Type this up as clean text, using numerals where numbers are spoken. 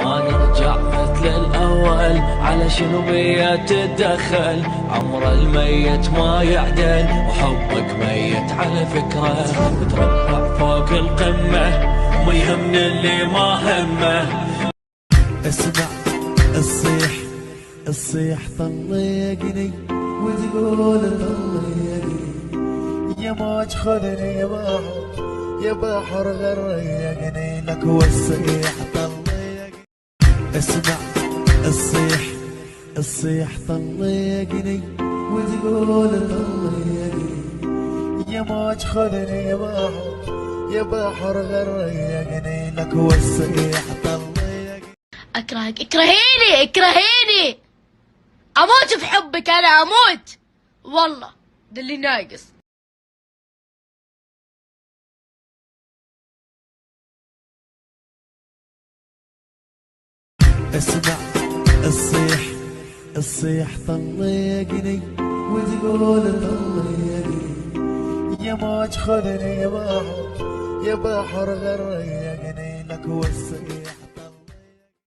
ما نرجع مثل الأول، على شنو بيا تتدخل؟ عمر الميت ما يعدل، وحبك ميت على فكرة. بتربع فوق القمة وما يهمني اللي ما همه. اسمع الصيح طلقني وتقول طلقني، يا موج خذني يا بحر غرقني لك والصيح طلقني. اسمع الصيح طلقني وتقول طلقني، يا موج خذني يا بحر غرقني لك والصيح طلقني. اكرهك، اكرهيني اموت في حبك، انا اموت والله، ده اللي ناقص. اسمع الصيح طلقني وتقول طلقني، يا موج خذني يا بحر غرقني لك والصيح.